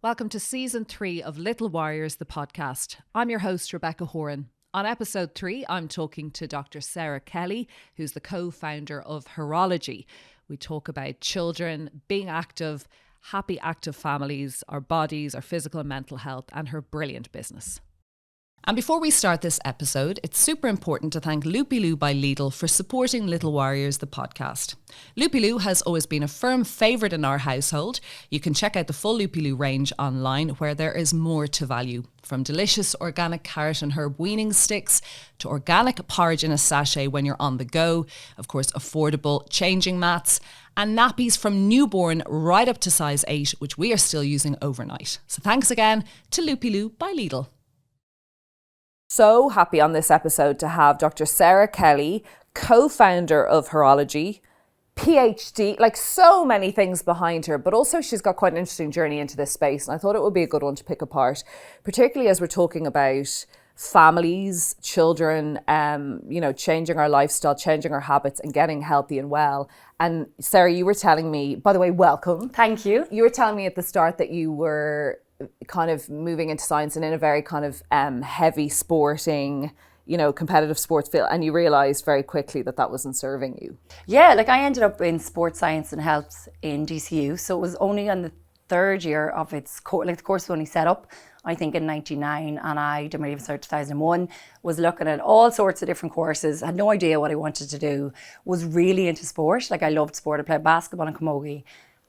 Welcome to Season 3 of Little Warriors, the podcast. I'm your host, Rebecca Horan. On episode 3, I'm talking to Dr. Sarah Kelly, who's the co-founder of Herology. We talk about children, being active, happy, active families, our bodies, our physical and mental health, and her brilliant business. And before we start this episode, it's super important to thank Loopy-Loo by Lidl for supporting Little Warriors, the podcast. Loopy-Loo has always been a firm favourite in our household. You can check out the full Loopy-Loo range online, where there is more to value. From delicious organic carrot and herb weaning sticks to organic porridge in a sachet when you're on the go. Of course, affordable changing mats and nappies from newborn right up to size 8, which we are still using overnight. So thanks again to Loopy-Loo by Lidl. So happy on this episode to have Dr. Sarah Kelly, co-founder of Herology, PhD, like so many things behind her, but also she's got quite an interesting journey into this space. And I thought it would be a good one to pick apart, particularly as we're talking about families, children, changing our lifestyle, changing our habits and getting healthy and well. And Sarah, you were telling me, by the way, welcome. Thank you. You were telling me at the start that you were kind of moving into science and in a very kind of heavy sporting, competitive sports field, and you realised very quickly that that wasn't serving you. Yeah, like I ended up in sports science and health in DCU, so it was only on the third year of its course, like the course was only set up, I think in 99, and I did my leaving cert 2001, was looking at all sorts of different courses, had no idea what I wanted to do, was really into sport, like I loved sport, I played basketball in camogie,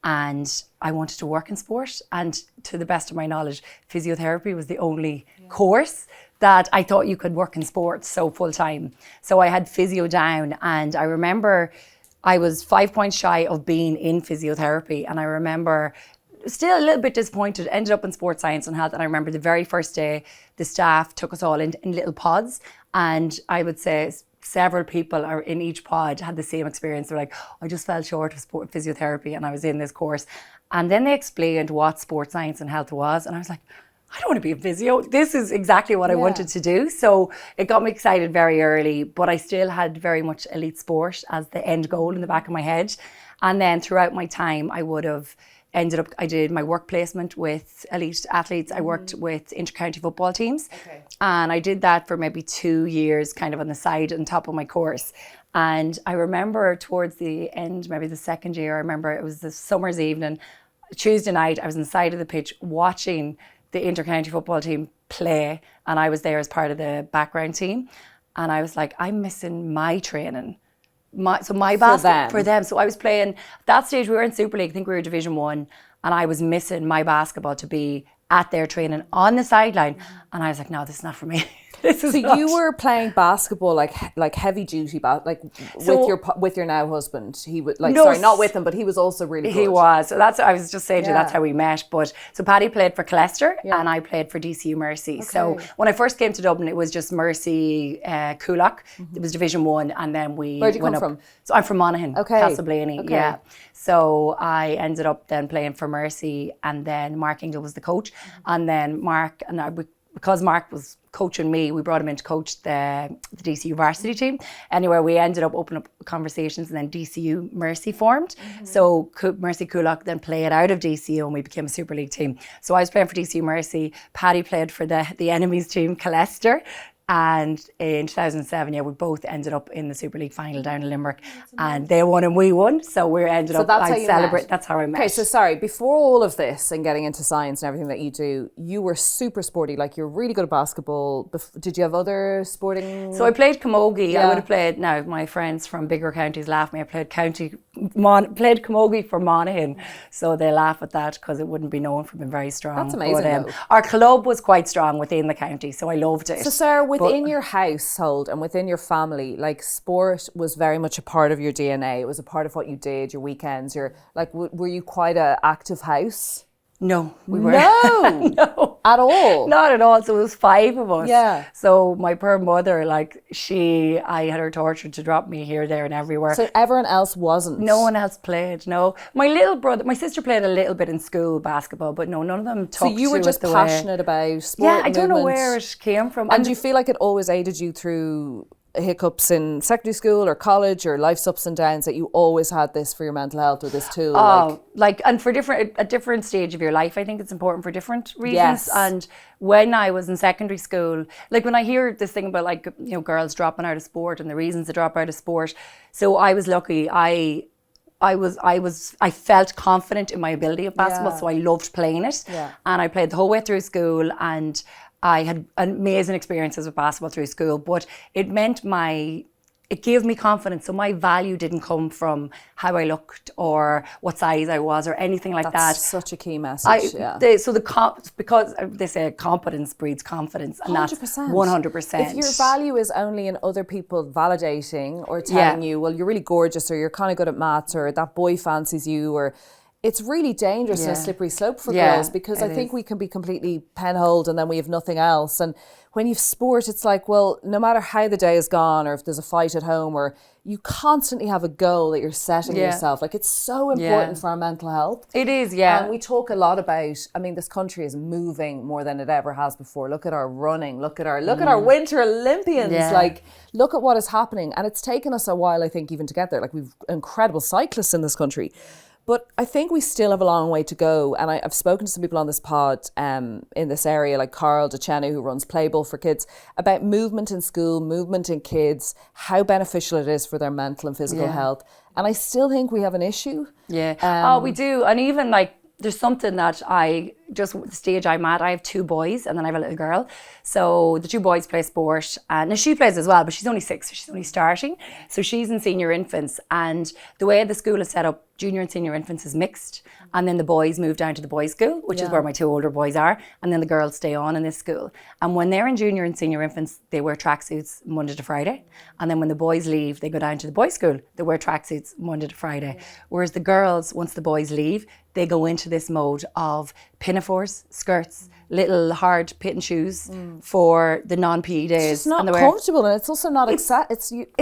and I wanted to work in sport. And to the best of my knowledge, physiotherapy was the only course that I thought you could work in sports so full time. So I had physio down, and I remember I was 5 points shy of being in physiotherapy. And I remember still a little bit disappointed, ended up in sports science and health. And I remember the very first day, the staff took us all in little pods. And I would say several people are in each pod had the same experience. They're like, I just fell short of sport physiotherapy and I was in this course. And then they explained what sports science and health was. And I was like, I don't want to be a physio. This is exactly what I wanted to do. So it got me excited very early, but I still had very much elite sport as the end goal in the back of my head. And then throughout my time, I did my work placement with elite athletes. I worked with inter-county football teams. Okay. And I did that for maybe 2 years, kind of on the side on top of my course. And I remember towards the end, maybe the second year, I remember it was the summer's evening, Tuesday night, I was on the side of the pitch watching the inter-county football team play. And I was there as part of the background team. And I was like, I'm missing my training. My basketball for them. So I was playing, at that stage we were in Super League, I think we were Division 1, and I was missing my basketball to be at their training on the sideline. And I was like, no, this is not for me. You were playing basketball like heavy duty, with your now husband. He would not with him, but he was also really good. He was. So that's, I was just saying to you, that's how we met. But so Paddy played for Colester and I played for DCU Mercy. Okay. So when I first came to Dublin, it was just Mercy Coolock. It was Division 1, and then we Where'd you come from? So I'm from Monaghan, Castleblaney. Okay. Yeah. So I ended up then playing for Mercy, and then Mark Ingle was the coach. And then because Mark was coaching me, we brought him in to coach the DCU varsity team. Anyway, we ended up opening up conversations, and then DCU Mercy formed. So Mercy Coolock then played out of DCU, and we became a Super League team. So I was playing for DCU Mercy. Paddy played for the enemies team, Colester. And in 2007, we both ended up in the Super League final down in Limerick, and they won and we won. So we ended up. That's how I met. Okay, so sorry. Before all of this and getting into science and everything that you do, you were super sporty. Like you're really good at basketball. Did you have other sporting? So I played camogie. Yeah. I would have played. Now my friends from bigger counties laugh at me. I played played camogie for Monaghan, so they laugh at that because it wouldn't be known for being very strong. That's amazing. But, our club was quite strong within the county, so I loved it. So Sarah, within your household and within your family, like sport was very much a part of your DNA. It was a part of what you did, your weekends. Were you quite an active house? No, we were. No, no, at all. Not at all. So it was 5 of us. Yeah. So my poor mother, I had her tortured to drop me here, there, and everywhere. So everyone else wasn't. No one else played. No, my sister played a little bit in school basketball, but no, none of them took to it. So you were just passionate about sport. Yeah, I don't know where it came from. And do you feel like it always aided you through hiccups in secondary school or college or life's ups and downs that you always had this for your mental health or this tool? And for a different stage of your life, I think it's important for different reasons. Yes. And when I was in secondary school, like when I hear this thing about like, you know, girls dropping out of sport and the reasons they drop out of sport. So I was lucky. I felt confident in my ability of basketball, so I loved playing it. Yeah. And I played the whole way through school, and I had amazing experiences with basketball through school, but it gave me confidence. So my value didn't come from how I looked or what size I was or anything like that. That's such a key message. Because they say competence breeds confidence, and 100%. that's 100%. If your value is only in other people validating or telling you, well, you're really gorgeous, or you're kind of good at maths, or that boy fancies you, or it's really dangerous and a slippery slope for girls, because I think we can be completely penholed and then we have nothing else. And when you've sport, it's like, well, no matter how the day is gone, or if there's a fight at home, or you constantly have a goal that you're setting yourself. Like, it's so important for our mental health. It is, yeah. And we talk a lot about, I mean, this country is moving more than it ever has before. Look at our running, look at our Winter Olympians. Like, look at what is happening. And it's taken us a while, I think, even to get there. Like, we've incredible cyclists in this country. But I think we still have a long way to go. And I've spoken to some people on this pod in this area, like Carl DeChenu, who runs Playbowl for Kids, about movement in school, movement in kids, how beneficial it is for their mental and physical health. And I still think we have an issue. Yeah. We do. And even like, there's something that the stage I'm at, I have 2 boys and then I have a little girl. So the 2 boys play sport, and she plays as well, but she's only 6, so she's only starting. So she's in senior infants, and the way the school is set up, junior and senior infants is mixed. And then the boys move down to the boys' school, which is where my 2 older boys are. And then the girls stay on in this school. And when they're in junior and senior infants, they wear tracksuits Monday to Friday. And then when the boys leave, they go down to the boys' school. They wear tracksuits Monday to Friday. Whereas the girls, once the boys leave, they go into this mode of pinafores, skirts, little hard pitten shoes for the non-PE days. It's not comfortable, and it's also not it's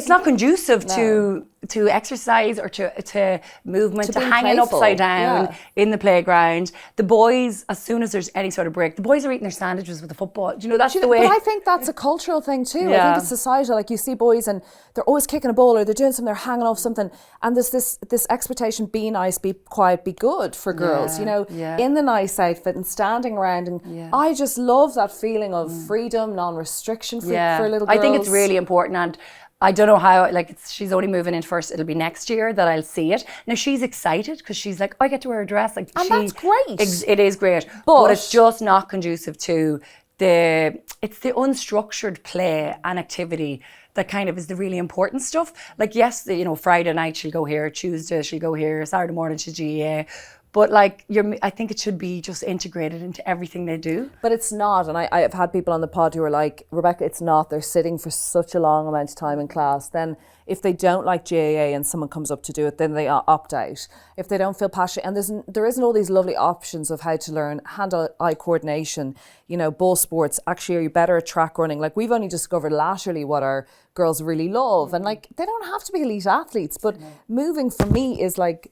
not conducive to exercise or to movement, to hanging playful. upside down in the playground. The boys, as soon as there's any sort of break, the boys are eating their sandwiches with the football. Do you know, that's the way. But I think that's a cultural thing too. I think it's societal. Like, you see boys and they're always kicking a ball, or they're doing something, they're hanging off something, and there's this expectation: be nice, be quiet, be good for girls. You know, in the nice outfit and standing around, and I just love that feeling of freedom, non-restriction for little girls. I think it's really important, and I don't know how, like, she's only moving in first. It'll be next year that I'll see it. Now, she's excited because she's like, I get to wear a dress. Like, and that's great. It is great. But it's just not conducive to the unstructured play and activity that kind of is the really important stuff. Like, yes, Friday night she'll go here, Tuesday she'll go here, Saturday morning she's GEA. But like, I think it should be just integrated into everything they do. But it's not, and I've had people on the pod who are like, Rebecca, it's not. They're sitting for such a long amount of time in class. Then if they don't like GAA and someone comes up to do it, then they opt out. If they don't feel passionate, and there isn't all these lovely options of how to learn hand-eye coordination, ball sports. Actually, are you better at track running? Like, we've only discovered laterally what our girls really love. And like, they don't have to be elite athletes, but moving for me is like,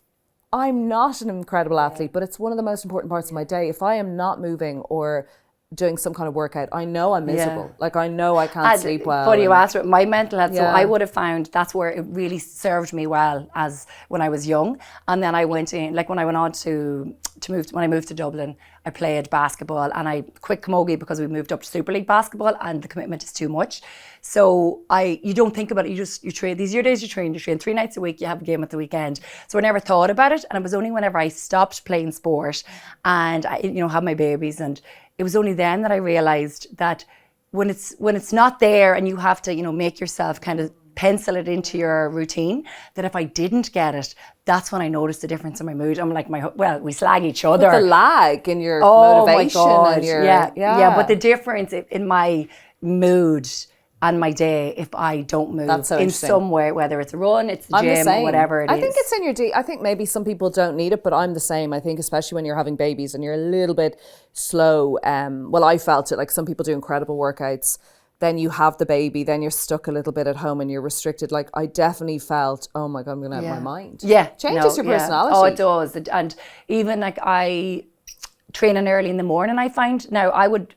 I'm not an incredible athlete, but it's one of the most important parts of my day. If I am not moving or doing some kind of workout, I know I'm miserable. Like, I know I can't sleep well. Funny you asked about my mental health. So I would have found that's where it really served me well as when I was young. And then I went in, like when I went on to move, when I moved to Dublin, I played basketball, and I quit camogie because we moved up to Super League basketball and the commitment is too much. So you don't think about it. You train. These are your days you train 3 nights a week, you have a game at the weekend. So I never thought about it. And it was only whenever I stopped playing sport and I, had my babies, and it was only then that I realized that when it's not there and you have to, make yourself kind of pencil it into your routine, that if I didn't get it, that's when I noticed the difference in my mood. I'm like, we slag each other. But the lag in your motivation. My God. And your, yeah. But the difference in my mood and my day, if I don't move in some way, whether it's a run, it's the gym, whatever it is. I think it's in your I think maybe some people don't need it, but I'm the same. I think especially when you're having babies and you're a little bit slow. Well, I felt it. Like, some people do incredible workouts. Then you have the baby, then you're stuck a little bit at home and you're restricted. Like, I definitely felt, oh my God, I'm going to have my mind. Yeah. Changes your personality. Oh, it does. And even like, I training early in the morning, I find now I would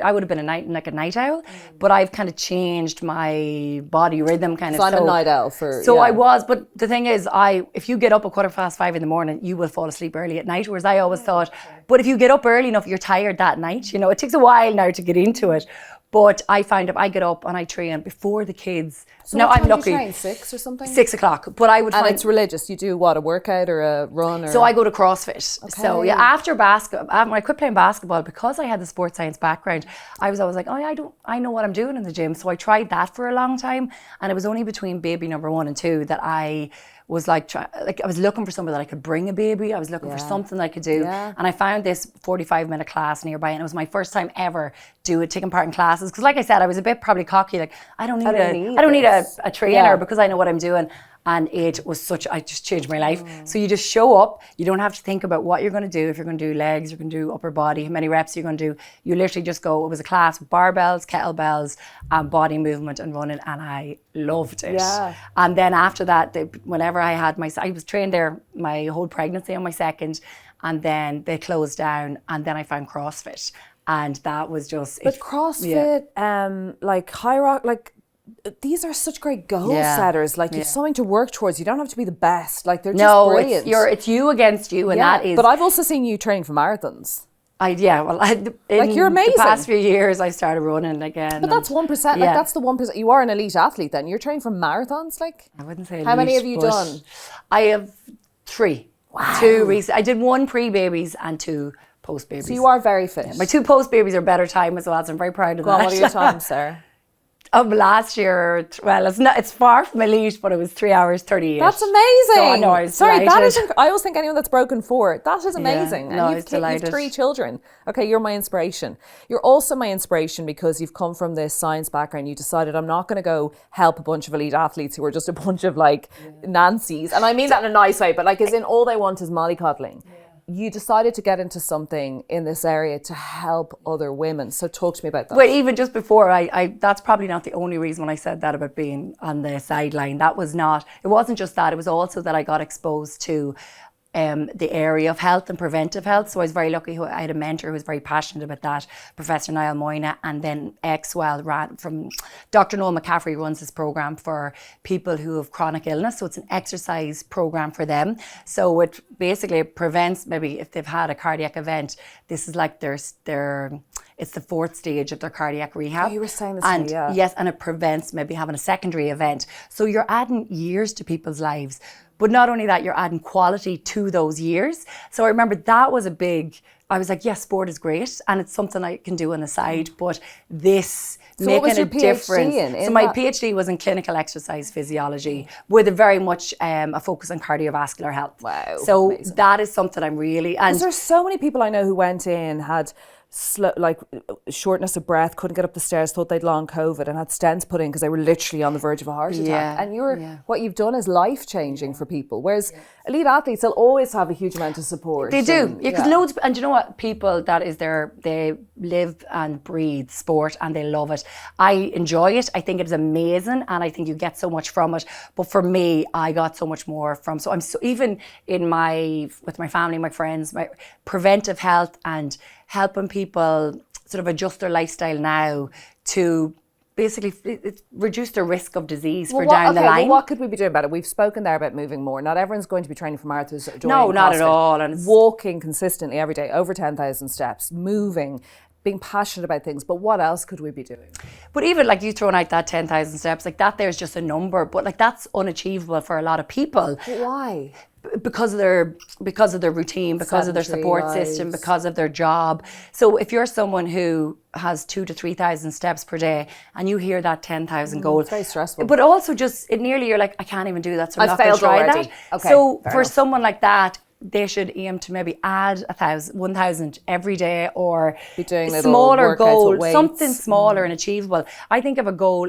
I would have been a night owl, but I've kind of changed my body rhythm kind of. So I'm a night owl for. So I was, but the thing is, if you get up at 5:15 in the morning, you will fall asleep early at night. Whereas I always thought, but if you get up early enough, you're tired that night. You know, it takes a while now to get into it. But I find if I get up and I train before the kids, so now I'm lucky. Do you train 6 or something? 6 o'clock. But I would and find it's religious. You do what, a workout or a run? Or... So I go to CrossFit. Okay. So yeah, after basketball, when I quit playing basketball, because I had the sports science background, I was always like, I know what I'm doing in the gym. So I tried that for a long time, and it was only between baby number 1 and 2 that I was like I was looking for somewhere that I could bring a baby. I was looking for something that I could do. Yeah. And I found this 45-minute class nearby, and it was my first time ever taking part in classes. Because like I said, I was a bit probably cocky, like I don't need a trainer because I know what I'm doing. And it was I just changed my life. So you just show up, you don't have to think about what you're going to do. If you're going to do legs, you're going to do upper body, how many reps you're going to do. You literally just go, it was a class with barbells, kettlebells, and body movement and running, and I loved it. Yeah. And then after that, whenever I was trained there my whole pregnancy on my second, and then they closed down, and then I found CrossFit. And that was just... But CrossFit, like high rock, like... These are such great goal setters. Like you've something to work towards. You don't have to be the best. Like they're just brilliant. It's you against you, and that is. But I've also seen you train for marathons. Like you're amazing. The past few years, I started running again. But that's 1%. Like that's the 1%. You are an elite athlete. Then you're training for marathons. Like I wouldn't say elite. How many have you done? I have 3. Wow. 2 recent. I did 1 pre-babies and 2 post-babies. So you are very fit. Yeah. My 2 post-babies are better time as well. So I'm very proud of that. What are your times, Sarah? Last year, well, it's far from elite, but it was 3 hours 38. That's amazing. So I know, I was Sorry, delighted. that isn't. I always think anyone that's broken 4, that is amazing. Yeah, and you've 3 children. Okay, you're my inspiration. You're also my inspiration because you've come from this science background. You decided I'm not going to go help a bunch of elite athletes who are just a bunch of Nancy's, and I mean that in a nice way, but like as in all they want is mollycoddling. Yeah. You decided to get into something in this area to help other women. So talk to me about that. Well, even just before, that's probably not the only reason when I said that about being on the sideline. It wasn't just that. It was also that I got exposed to the area of health and preventive health. So I was very lucky. I had a mentor who was very passionate about that, Professor Niall Moyna, and then Dr. Noel McCaffrey runs this program for people who have chronic illness. So it's an exercise program for them. So it basically prevents, maybe if they've had a cardiac event, this is like it's the 4th stage of their cardiac rehab. Oh, you were saying this to me, yeah. Yes, and it prevents maybe having a secondary event. So you're adding years to people's lives. But not only that, you're adding quality to those years. So I remember that was I was like, yes, sport is great and it's something I can do on the side, but this making a difference. So my PhD was in clinical exercise physiology with a very much a focus on cardiovascular health. Wow. So amazing. That is something I'm really... Because there's so many people I know who went in, had shortness of breath, couldn't get up the stairs, thought they'd long COVID and had stents put in because they were literally on the verge of a heart attack. And what you've done is life-changing for people. Whereas elite athletes, they'll always have a huge amount of support. They do. Because loads, and you know what, people they live and breathe sport and they love it. I enjoy it. I think it's amazing and I think you get so much from it. But for me, I got so much more from, so I'm so, even with my family, my friends, my preventive health and helping people sort of adjust their lifestyle now to basically reduce the risk of disease down the line. Well, what could we be doing about it? We've spoken there about moving more. Not everyone's going to be training for marathons. No, not at all. And walking consistently every day, over 10,000 steps, moving, being passionate about things. But what else could we be doing? But even like you throwing out that 10,000 steps, like that there's just a number, but like that's unachievable for a lot of people. But why? Because of their routine, because of their support system, because of their job. So if you're someone who has 2,000 to 3,000 steps per day and you hear that 10,000 goal, it's very stressful. But also you're like, I can't even do that, so I'm not going to try that. Okay, so for someone like that, they should aim to maybe add 1,000 every day, or be doing a smaller goal, something smaller and achievable. I think of a goal,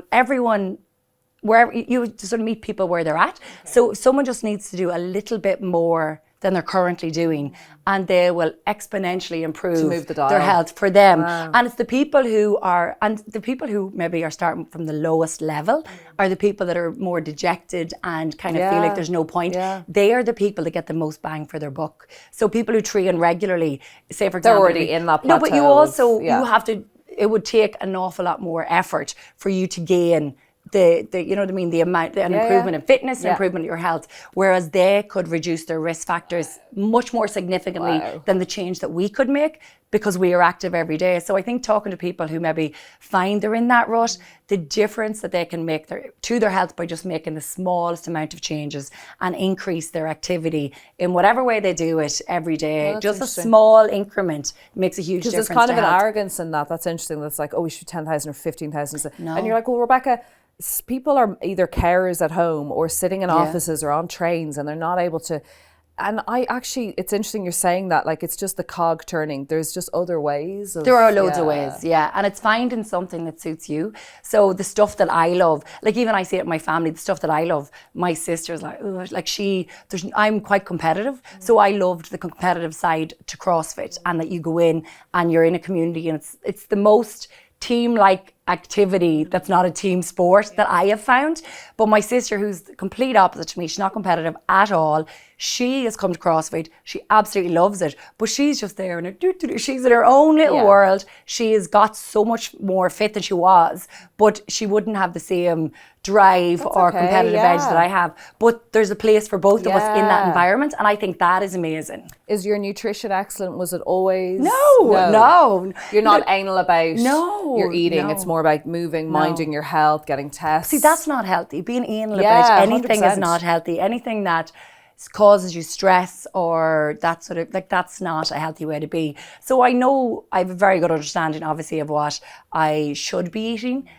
wherever you sort of meet people where they're at. So someone just needs to do a little bit more than they're currently doing and they will exponentially improve their health for them. Wow. And it's the people who maybe are starting from the lowest level are the people that are more dejected and kind of feel like there's no point. Yeah. They are the people that get the most bang for their buck. So people who train regularly, say for example... They're already in that plateau. No, but you also, you have to... it would take an awful lot more effort for you to gain the you know what I mean, the amount, an improvement in fitness, improvement in your health, whereas they could reduce their risk factors much more significantly than the change that we could make because we are active every day. So I think talking to people who maybe find they're in that rut, the difference that they can make to their health by just making the smallest amount of changes and increase their activity in whatever way they do it every day. Just a small increment makes a huge difference. Because there's kind of an arrogance in that. That's interesting. That's like, oh, we should 10,000 or 15,000. No. And you're like, well, Rebecca, people are either carers at home or sitting in offices or on trains and they're not able to. And it's interesting you're saying that, like, it's just the cog turning. There's just other ways. There are loads of ways, and it's finding something that suits you. So the stuff that I love, like even I see it in my family, the stuff that I love, my sister's like, ooh, like I'm quite competitive. So I loved the competitive side to CrossFit, and that you go in and you're in a community and it's the most team-like activity that's not a team sport that I have found. But my sister, who's the complete opposite to me, she's not competitive at all. She has come to CrossFit. She absolutely loves it, but she's just there and she's in her own little world. She has got so much more fit than she was, but she wouldn't have the same drive or competitive edge that I have. But there's a place for both of us in that environment, and I think that is amazing. Is your nutrition excellent? Was it always? No. You're not anal about your eating. No. It's more about moving, minding your health, getting tests. See, that's not healthy. Being anal about anything 100%. Is not healthy. Anything that causes you stress or that sort of, like, that's not a healthy way to be. So I know I have a very good understanding, obviously, of what I should be eating.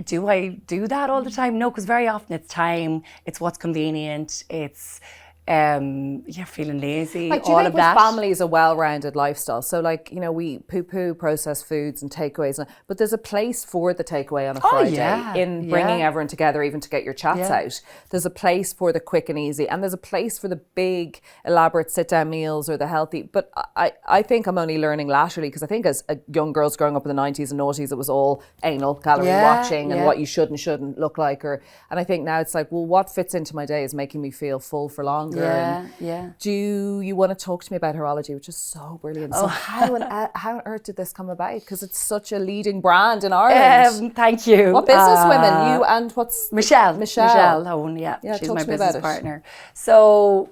Do I do that all the time? No, because very often it's time, it's what's convenient, it's feeling lazy, like, do you think with families a well-rounded lifestyle? So, like, you know, we poo-poo processed foods and takeaways, but there's a place for the takeaway on a Friday in bringing everyone together, even to get your chats out. There's a place for the quick and easy, and there's a place for the big, elaborate sit-down meals or the healthy. But I think I'm only learning laterally, because I think as young girls growing up in the 90s and noughties, it was all anal calorie watching and what you should and shouldn't look like. And I think now it's like, well, what fits into my day is making me feel full for longer. Do you want to talk to me about Herology, which is so brilliant? So how on earth did this come about? Because it's such a leading brand in Ireland. Thank you. What business women? You and what's Michelle Horan, she's my business partner. So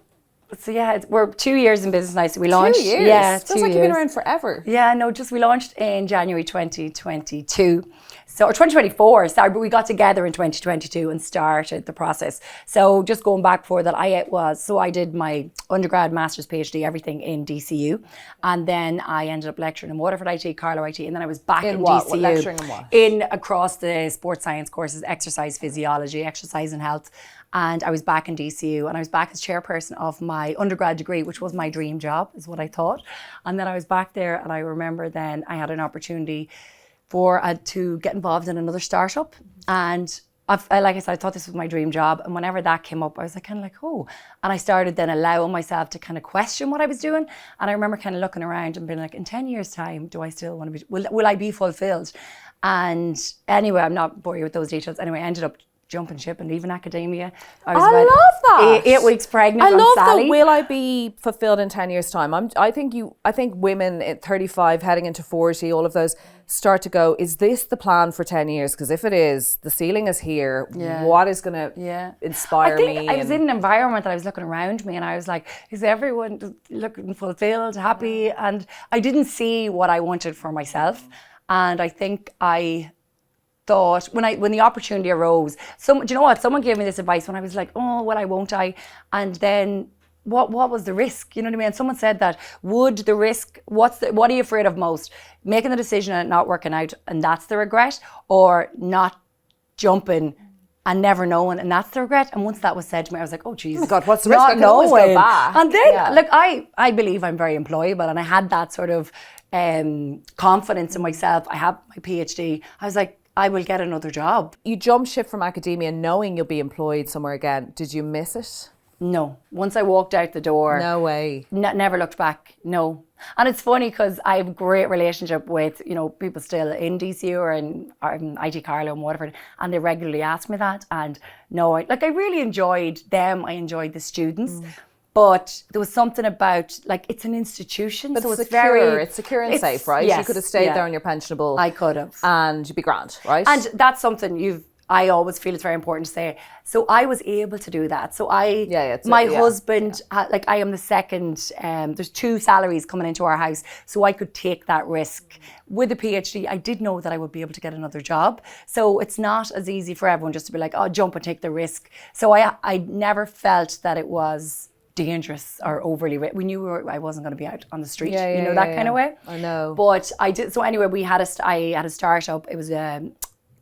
we're 2 years in business now. So we launched. 2 years? Yeah, 2 years. Feels like you've been around forever. Yeah, no, we launched in January 2022. So, or 2024, sorry, but we got together in 2022 and started the process. So just going back for that, I did my undergrad, master's, PhD, everything in DCU. And then I ended up lecturing in Waterford IT, Carlow IT, and then I was back in DCU. What? Lecturing in what? Across the sports science courses, exercise physiology, exercise and health. And I was back in DCU, and I was back as chairperson of my undergrad degree, which was my dream job, is what I thought. And then I was back there, and I remember then I had an opportunity to get involved in another startup. And like I said, I thought this was my dream job. And whenever that came up, I was like, kind of like, oh. And I started then allowing myself to kind of question what I was doing. And I remember kind of looking around and being like, in 10 years' time, do I still want to be, will I be fulfilled? And anyway, I'm not boring you with those details. Anyway, I ended up jumping ship and leaving academia. I love that. 8 weeks pregnant. I love Sally. that. Will I be fulfilled in 10 years' time? I think women at 35 heading into 40, all of those start to go, is this the plan for 10 years? Because if it is, the ceiling is here. What is going to inspire me? I was in an environment that I was looking around me and I was like, is everyone looking fulfilled, happy? And I didn't see what I wanted for myself. And I think I thought when the opportunity arose, do you know what? Someone gave me this advice when I was like, oh, well, won't I? And then what was the risk? You know what I mean? And someone said that, what are you afraid of most? Making the decision and it not working out, and that's the regret, or not jumping and never knowing, and that's the regret? And once that was said to me, I was like, oh, Jesus. Oh, God, what's the risk? I can always go back. And then, look, I believe I'm very employable, and I had that sort of confidence in myself. I have my PhD. I was like, I will get another job. You jumped ship from academia knowing you'll be employed somewhere again. Did you miss it? No. Once I walked out the door. No way. Never looked back. No. And it's funny because I have a great relationship with, people still in DCU or in IT Carlow and Waterford, and they regularly ask me that. And no, I really enjoyed them. I enjoyed the students. But there was something about, like, it's an institution, But so it's it's secure. It's secure and safe, right? Yes, You could have stayed there on your pensionable. I could have. And you'd be grand, right? And that's something I always feel it's very important to say. So I was able to do that. So my husband, like, I am the second, there's 2 salaries coming into our house. So I could take that risk. With a PhD, I did know that I would be able to get another job. So it's not as easy for everyone just to be like, oh, jump and take the risk. So I never felt that it was dangerous or overly we knew I wasn't going to be out on the street, that kind of way. I know. But I did. So anyway, I had a startup. It was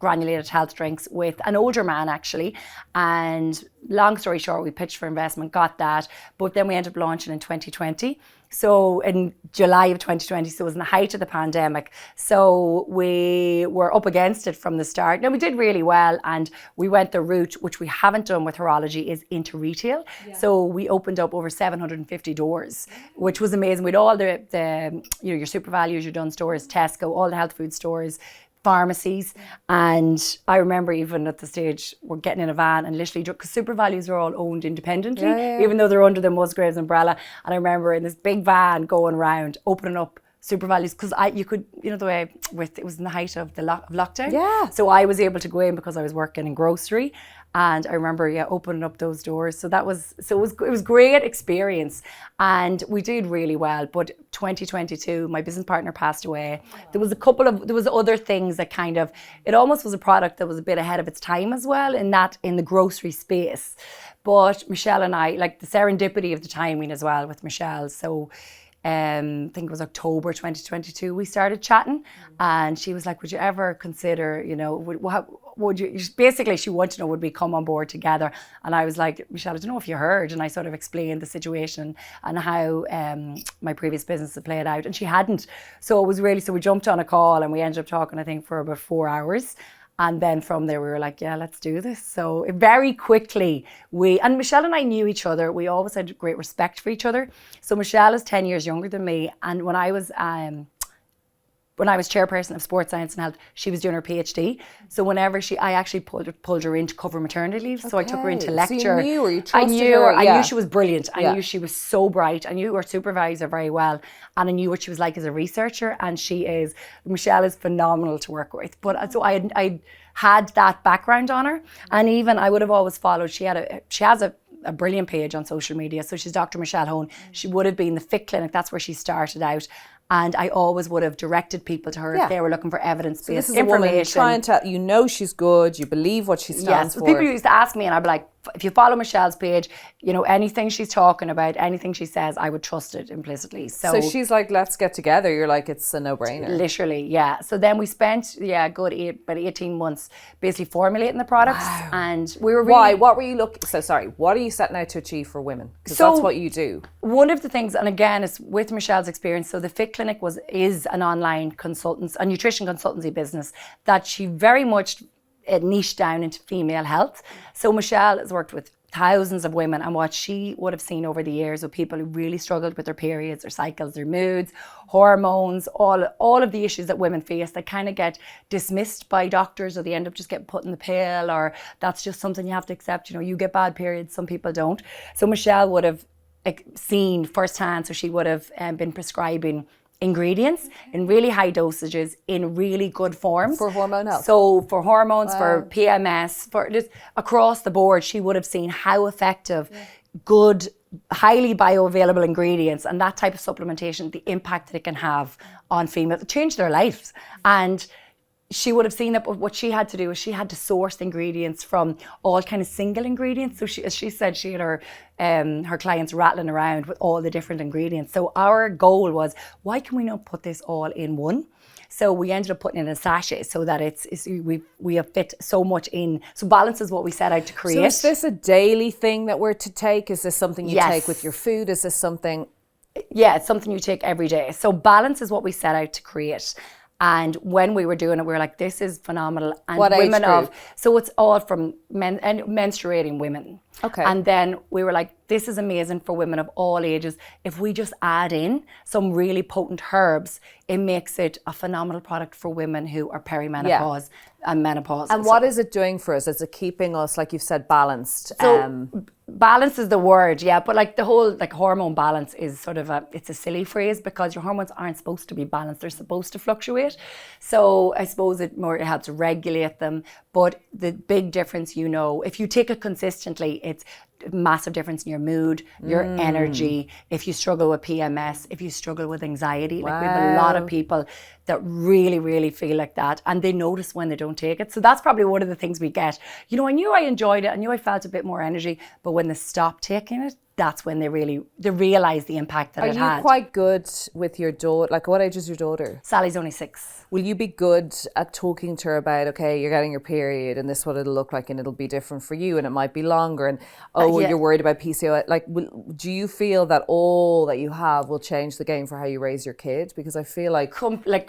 granulated health drinks with an older man, actually. And long story short, we pitched for investment, got that, but then we ended up launching in 2020. So in July of 2020, so it was in the height of the pandemic. So we were up against it from the start. Now, we did really well, and we went the route, which we haven't done with Herology, is into retail. Yeah. So we opened up over 750 doors, which was amazing. With all the your Super Values, your Dunnes stores, Tesco, all the health food stores, pharmacies. And I remember even at the stage we're getting in a van and literally, because Super Values are all owned independently, even though they're under the Musgraves umbrella. And I remember in this big van going around opening up Super Values, because you could, the way it was in the height of the lockdown. Yeah. So I was able to go in because I was working in grocery. And I remember, opening up those doors. So it was great experience, and we did really well. But 2022, my business partner passed away. There was other things that it almost was a product that was a bit ahead of its time as well, in the grocery space. But Michelle and I, like, the serendipity of the timing as well with Michelle. So I think it was October 2022, we started chatting, and she was like, would you ever consider, would you, basically she wanted to know, would we come on board together? And I was like, Michelle, I don't know if you heard. And I sort of explained the situation and how my previous business had played out, and she hadn't. So it was really, so we jumped on a call and we ended up talking, I think, for about 4 hours. And then from there, we were like, yeah, let's do this. So very quickly, and Michelle and I knew each other. We always had great respect for each other. So Michelle is 10 years younger than me. And when I was chairperson of Sports Science and Health, she was doing her PhD. So whenever I actually pulled her in to cover maternity leave. So I took her in to lecture. So you knew her, you trusted her. I knew she was brilliant. I knew she was so bright. I knew her supervisor very well. And I knew what she was like as a researcher. And Michelle is phenomenal to work with. But so I had that background on her. And even I would have always followed, she has a brilliant page on social media. So she's Dr. Michelle Horan. She would have been the Fit Clinic. That's where she started out. And I always would have directed people to her if they were looking for evidence-based information. So this is a woman trying to, she's good, you believe what she stands for. People used to ask me, and I'd be like, if you follow Michelle's page, anything she's talking about, anything she says, I would trust it implicitly. So she's like, let's get together. You're like, it's a no-brainer. Literally, yeah. So then we spent, about 18 months basically formulating the products. Wow. And we were really... Why? What were you what are you setting out to achieve for women? Because that's what you do. One of the things, and again, it's with Michelle's experience, so the Fit Clinic is an online a nutrition consultancy business that she very much niched down into female health. So Michelle has worked with thousands of women, and what she would have seen over the years with people who really struggled with their periods, their cycles, their moods, hormones, all of the issues that women face that kind of get dismissed by doctors, or they end up just getting put in the pill, or that's just something you have to accept. You get bad periods, some people don't. So Michelle would have seen firsthand, so she would have been prescribing ingredients in really high dosages in really good forms. For hormone health. So for hormones, for PMS, for just across the board, she would have seen how effective, good, highly bioavailable ingredients and that type of supplementation, the impact that it can have on females, change their lives. And she would have seen that, but what she had to do is she had to source the ingredients from all kind of single ingredients. So as she said, she had her clients rattling around with all the different ingredients. So our goal was, why can we not put this all in one? So we ended up putting it in a sachet so that we have fit so much in. So balance is what we set out to create. So is this a daily thing that we're to take? Is this something you take with your food? Is this something? Yeah, it's something you take every day. So balance is what we set out to create. And when we were doing it, we were like, this is phenomenal. And what women age group? so it's all from menstruating women. Okay. And then we were like, this is amazing for women of all ages. If we just add in some really potent herbs, it makes it a phenomenal product for women who are perimenopause and menopause. And what is it doing for us? Is it keeping us, like you've said, balanced? So balance is the word, yeah. But like the whole like hormone balance is sort of it's a silly phrase because your hormones aren't supposed to be balanced. They're supposed to fluctuate. So I suppose it helps regulate them. But the big difference, if you take it consistently, it's massive difference in your mood, your energy, if you struggle with PMS, if you struggle with anxiety. Like we have a lot of people that really, really feel like that, and they notice when they don't take it. So that's probably one of the things we get. I knew I enjoyed it, I knew I felt a bit more energy, but when they stop taking it, that's when they realize the impact that it had. Are you quite good with your daughter? Like, what age is your daughter? Sally's only 6. Will you be good at talking to her about, okay, you're getting your period and this is what it'll look like and it'll be different for you and it might be longer and, you're worried about PCOS. Like, do you feel that all that you have will change the game for how you raise your kid? Because I feel like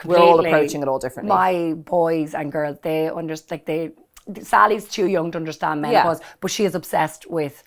we're all approaching it all differently. My boys and girls, they understand, Sally's too young to understand menopause, but she is obsessed with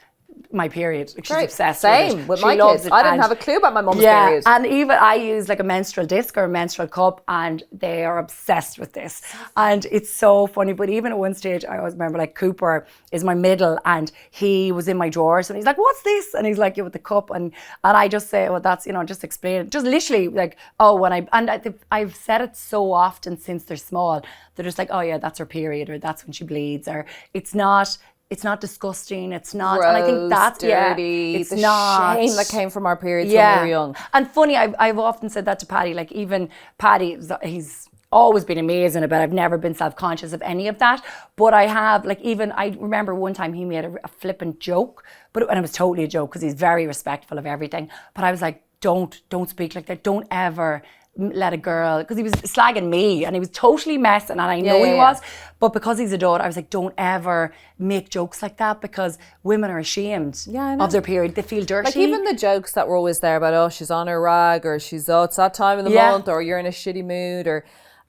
my period. She's obsessed with it. Same with she my loves kids. it. I didn't have a clue about my mum's period. And even I use like a menstrual disc or a menstrual cup, and they are obsessed with this. And it's so funny. But even at one stage, I always remember like Cooper is my middle, and he was in my drawers, and he's like, "What's this?" And he's like, "Yeah, with the cup." And I just say, "Well, that's just explain it." Just literally like, I've said it so often since they're small. They're just like, "Oh yeah, that's her period," or "That's when she bleeds," or it's not disgusting. It's not. Gross, and I think that's dirty. It's the not shame that came from our periods when we were young. And funny, I've often said that to Paddy. Like even Paddy, he's always been amazing about it. I've never been self-conscious of any of that. But I have, like, even I remember one time he made a flippant joke, and it was totally a joke because he's very respectful of everything. But I was like, don't speak like that. Don't ever let a girl, because he was slagging me and he was totally messing, and I know he was, but because he's a daughter, I was like, don't ever make jokes like that, because women are ashamed of their period. They feel dirty. Like even the jokes that were always there about, she's on her rag, or it's that time of the month, or you're in a shitty mood, or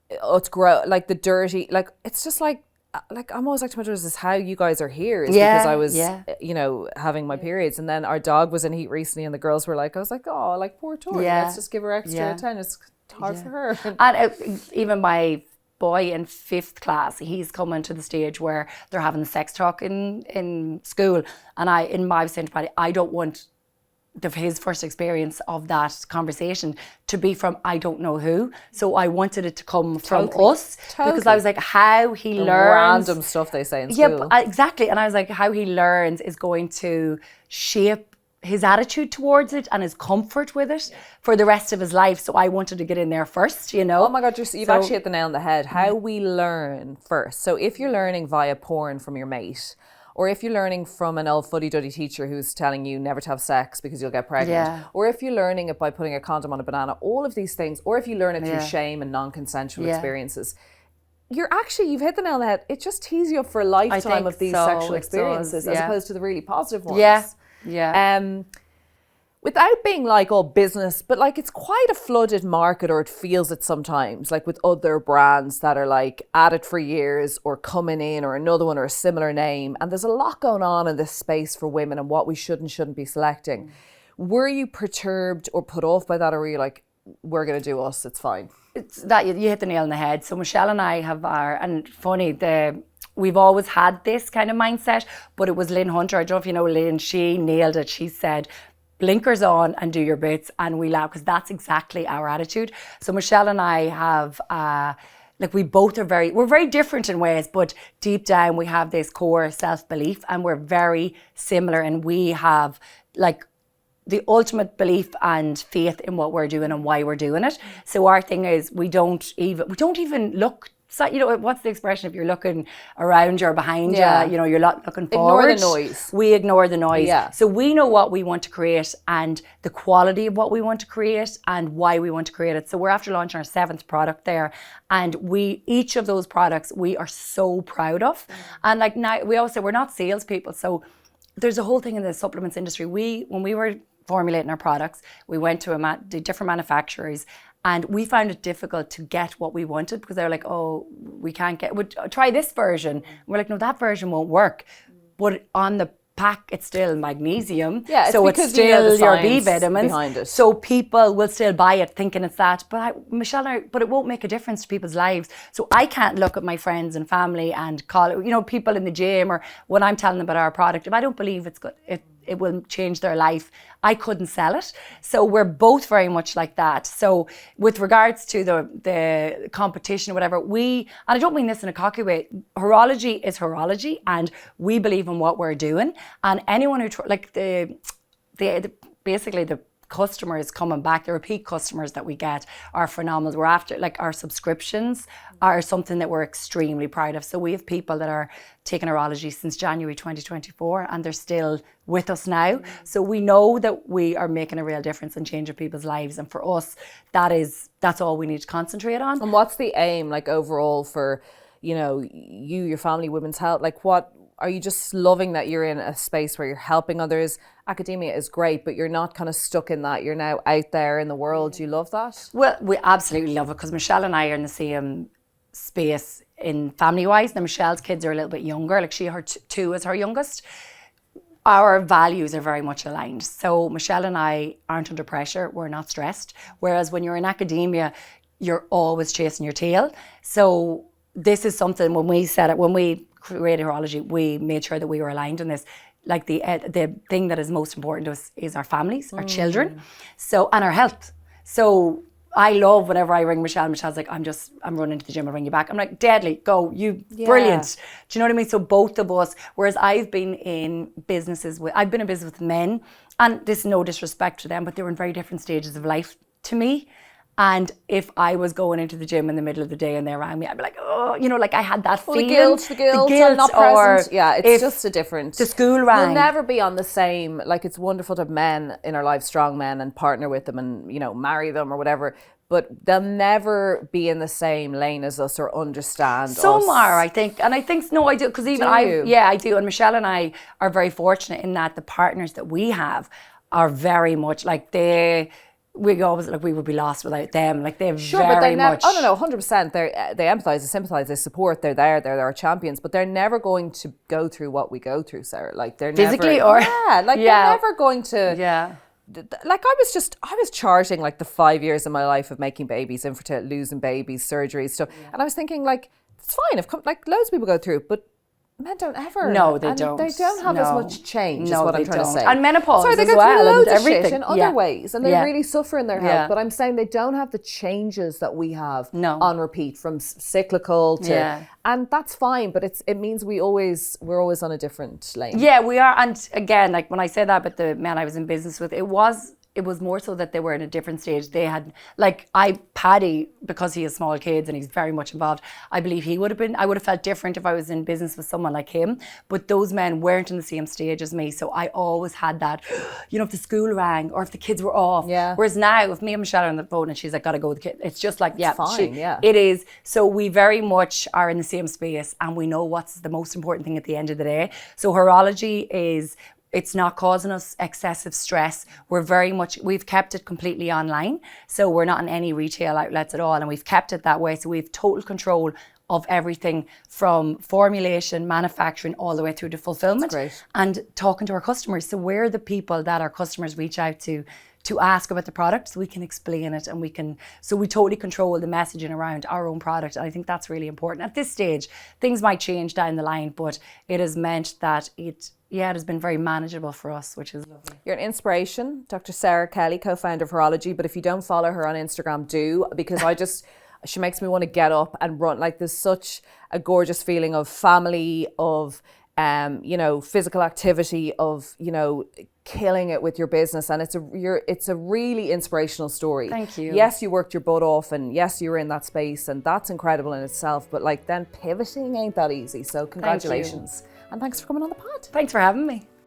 it's gross, like the dirty, like it's just like I'm always like to my daughters, is how you guys are here is because I was having my periods, and then our dog was in heat recently and the girls were like, I was like, oh, like poor Tori, let's just give her extra attention. It's hard for her. And even my boy in 5th class, he's coming to the stage where they're having sex talk in school, and I was saying to Paddy, I don't want his first experience of that conversation to be from I don't know who. So I wanted it to come from us, because I was like, how he learns random stuff they say in school. Yeah, exactly. And I was like, how he learns is going to shape his attitude towards it and his comfort with it for the rest of his life. So I wanted to get in there first, Oh my God, you've actually hit the nail on the head. How we learn first. So if you're learning via porn from your mate, or if you're learning from an old fuddy-duddy teacher who's telling you never to have sex because you'll get pregnant, or if you're learning it by putting a condom on a banana, all of these things, or if you learn it through shame and non-consensual experiences, you've hit the nail on the head. It just tees you up for a lifetime of these sexual experiences, as opposed to the really positive ones. Without being like all business, but like it's quite a flooded market, or it feels it sometimes, like with other brands that are like at it for years or coming in, or another one or a similar name. And there's a lot going on in this space for women and what we should and shouldn't be selecting. Were you perturbed or put off by that, or were you like, we're going to do us, it's fine? It's that you hit the nail on the head. So Michelle and I have we've always had this kind of mindset, but it was Lynn Hunter. I don't know if you know Lynn, she nailed it. She said, blinkers on and do your bits, and we laugh, because that's exactly our attitude. So Michelle and I have, we both are we're very different in ways, but deep down we have this core self-belief, and we're very similar, and we have like the ultimate belief and faith in what we're doing and why we're doing it. So our thing is we don't even look. So, what's the expression? If you're looking around you or behind you, you're not looking forward. Ignore the noise. We ignore the noise. Yeah. So we know what we want to create and the quality of what we want to create and why we want to create it. So we're after launching our 7th product there. And each of those products we are so proud of. And like now, we always say we're not salespeople. So there's a whole thing in the supplements industry. When we were formulating our products, we went to different manufacturers, and we found it difficult to get what we wanted, because they were like, we can't try this version. And we're like, no, that version won't work. But on the pack, it's still magnesium. Yeah, it's so it's because still the your B science vitamins. behind it. So people will still buy it thinking it's that. But Michelle and I, but it won't make a difference to people's lives. So I can't look at my friends and family and call it, people in the gym, or when I'm telling them about our product, if I don't believe it's good, it will change their life, I couldn't sell it. So we're both very much like that. So with regards to the competition or whatever, and I don't mean this in a cocky way, Herology is Herology, and we believe in what we're doing. And anyone who, basically the customers coming back, the repeat customers that we get are phenomenal. We're after, like, our subscriptions are something that we're extremely proud of. So we have people that are taking Herology since January 2024 and they're still with us now. So we know that we are making a real difference and changing people's lives. And for us, that's all we need to concentrate on. And what's the aim, like, overall for, you, your family, women's health? Like, what are you just loving that you're in a space where you're helping others? Academia is great, but you're not kind of stuck in that. You're now out there in the world. Do you love that? Well, we absolutely love it, because Michelle and I are in the same space in family-wise. Now, Michelle's kids are a little bit younger. Like, her two is her youngest. Our values are very much aligned. So Michelle and I aren't under pressure. We're not stressed. Whereas when you're in academia, you're always chasing your tail. So this is something, when we created Herology, we made sure that we were aligned in this. Like, the thing that is most important to us is our families, our children, and our health. So I love whenever I ring Michelle. Michelle's like, I'm running to the gym, I'll ring you back. I'm like, deadly, go, brilliant. Do you know what I mean? So both of us, whereas I've been in business with men, and this is no disrespect to them, but they were in very different stages of life to me. And if I was going into the gym in the middle of the day and they rang me, I'd be like, oh, like I had that feeling. The guilt, I'm not present. Yeah, it's just a different. The school rang. We'll never be on the same, like, it's wonderful to have men in our lives, strong men, and partner with them and, marry them or whatever. But they'll never be in the same lane as us or understand us. Some are, I think. And I think, no, I do. Because even I do. And Michelle and I are very fortunate in that the partners that we have are very much like we always, like, we would be lost without them. Like, they're very much. Oh, no, 100%. They empathise, they sympathise, they support. They're there. They're our champions. But they're never going to go through what we go through, Sarah. Like, they're physically never, they're never going to. Yeah. Like, I was charting, like, the 5 years of my life of making babies, infertility, losing babies, surgeries, stuff. Yeah. And I was thinking, like, it's fine. Like, loads of people go through it, but men don't ever. No, they don't. They don't have as much change, is what I'm trying to say. And menopause Sorry, they as go well, through loads and of everything. shit in other ways, and they really suffer in their health. Yeah. But I'm saying they don't have the changes that we have on repeat, from cyclical to, and that's fine. But it means we're always on a different lane. Yeah, we are. And again, like, when I say that about the men I was in business with, it was more so that they were in a different stage. They had, like, Paddy, because he has small kids and he's very much involved, I believe I would have felt different if I was in business with someone like him. But those men weren't in the same stage as me. So I always had that, if the school rang or if the kids were off. Yeah. Whereas now, if me and Michelle are on the phone and she's like, gotta go with the kid, it's just like, it's fine, it is. So we very much are in the same space and we know what's the most important thing at the end of the day. So Herology it's not causing us excessive stress. We've kept it completely online. So we're not in any retail outlets at all. And we've kept it that way. So we have total control of everything from formulation, manufacturing, all the way through to fulfillment. That's great. And talking to our customers. So we're the people that our customers reach out to ask about the product, so we can explain it, and we totally control the messaging around our own product. And I think that's really important. At this stage, things might change down the line, but it has meant that it has been very manageable for us, which is lovely. You're an inspiration, Dr. Sarah Kelly, co-founder of Herology. But if you don't follow her on Instagram, do, because she makes me want to get up and run. Like, there's such a gorgeous feeling of family, of physical activity, of killing it with your business, and it's a really inspirational story. Thank you. Yes, you worked your butt off, and yes, you were in that space, and that's incredible in itself. But, like, then pivoting ain't that easy. So congratulations, and thanks for coming on the pod. Thanks for having me.